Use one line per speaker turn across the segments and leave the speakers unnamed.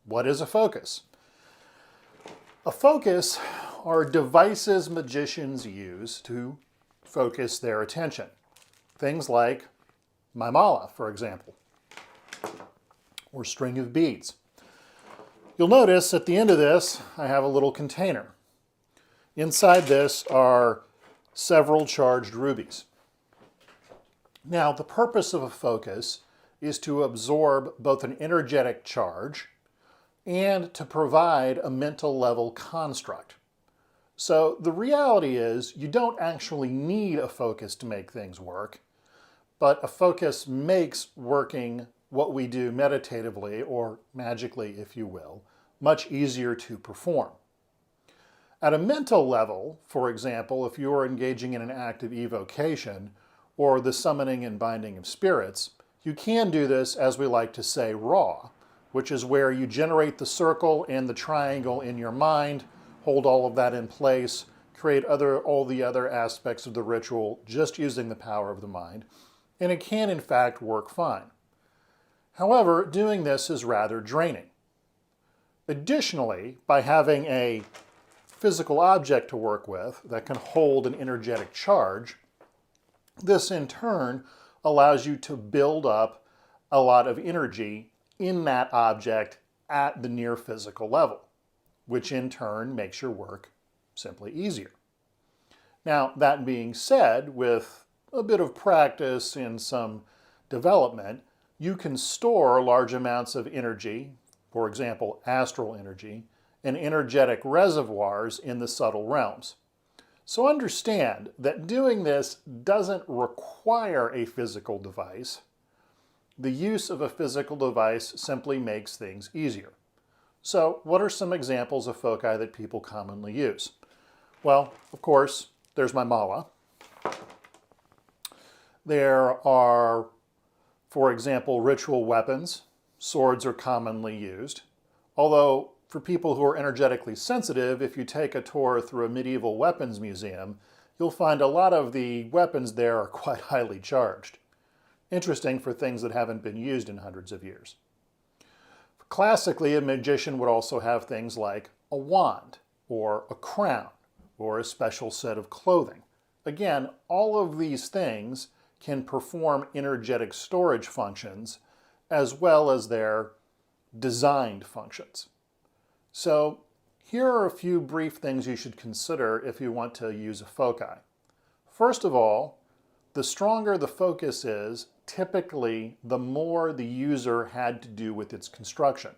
What is a focus? A focus are devices magicians use to focus their attention. Things like my mala, for example, or string of beads. You'll notice at the end of this, I have a little container. Inside this are several charged rubies. Now, the purpose of a focus is to absorb both an energetic charge and to provide a mental level construct. So the reality is you don't actually need a focus to make things work, but a focus makes working what we do meditatively, or magically if you will, much easier to perform. At a mental level, for example, if you are engaging in an act of evocation or the summoning and binding of spirits, you can do this, as we like to say, raw, which is where you generate the circle and the triangle in your mind, hold all of that in place, create all the other aspects of the ritual just using the power of the mind, and it can in fact work fine. However, doing this is rather draining. Additionally, by having a physical object to work with that can hold an energetic charge, this in turn allows you to build up a lot of energy in that object at the near physical level, which in turn makes your work simply easier. Now, that being said, with a bit of practice and some development, you can store large amounts of energy, for example, astral energy, and energetic reservoirs in the subtle realms. So understand that doing this doesn't require a physical device. The use of a physical device simply makes things easier. So what are some examples of foci that people commonly use? Well, of course, there's my mala. There are, for example, ritual weapons. Swords are commonly used. Although, for people who are energetically sensitive, if you take a tour through a medieval weapons museum, you'll find a lot of the weapons there are quite highly charged. Interesting for things that haven't been used in hundreds of years. Classically, a magician would also have things like a wand, or a crown, or a special set of clothing. Again, all of these things can perform energetic storage functions as well as their designed functions. So here are a few brief things you should consider if you want to use a foci. First of all, the stronger the focus is, typically the more the user had to do with its construction.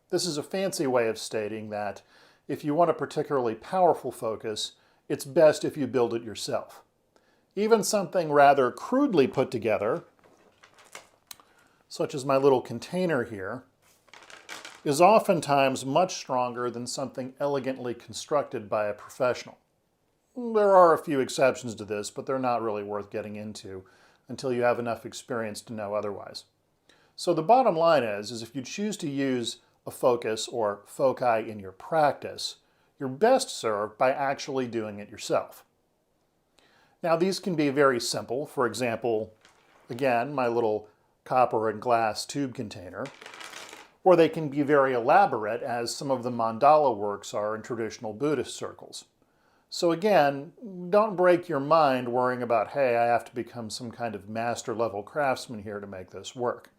This is a fancy way of stating that if you want a particularly powerful focus, it's best if you build it yourself. Even something rather crudely put together, such as my little container here, is oftentimes much stronger than something elegantly constructed by a professional. There are a few exceptions to this, but they're not really worth getting into until you have enough experience to know otherwise. So the bottom line is if you choose to use a focus or foci in your practice, you're best served by actually doing it yourself. Now these can be very simple. For example, again, my little copper and glass tube container, or they can be very elaborate, as some of the mandala works are in traditional Buddhist circles. So again, don't break your mind worrying about, hey, I have to become some kind of master level craftsman here to make this work.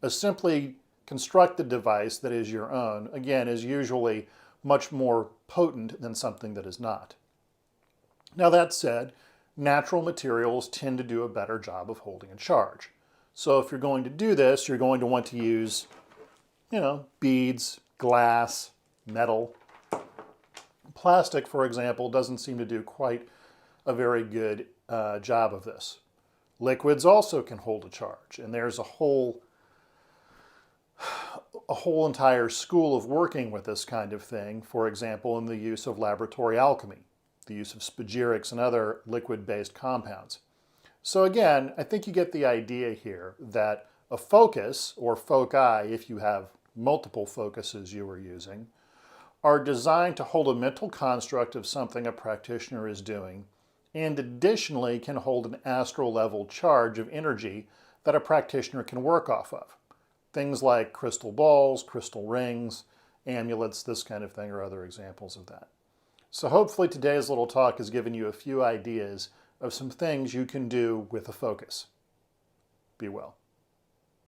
A simply constructed device that is your own, again, is usually much more potent than something that is not. Now that said, natural materials tend to do a better job of holding a charge. So if you're going to do this, you're going to want to use beads, glass, metal. Plastic, for example, doesn't seem to do quite a very good job of this. Liquids also can hold a charge, and there's a whole entire school of working with this kind of thing, for example, in the use of laboratory alchemy, the use of spagyrics and other liquid-based compounds. So again, I think you get the idea here that a focus, or foci if you have multiple focuses you are using, are designed to hold a mental construct of something a practitioner is doing, and additionally can hold an astral level charge of energy that a practitioner can work off of. Things like crystal balls, crystal rings, amulets, this kind of thing are other examples of that. So hopefully today's little talk has given you a few ideas of some things you can do with a focus. Be well.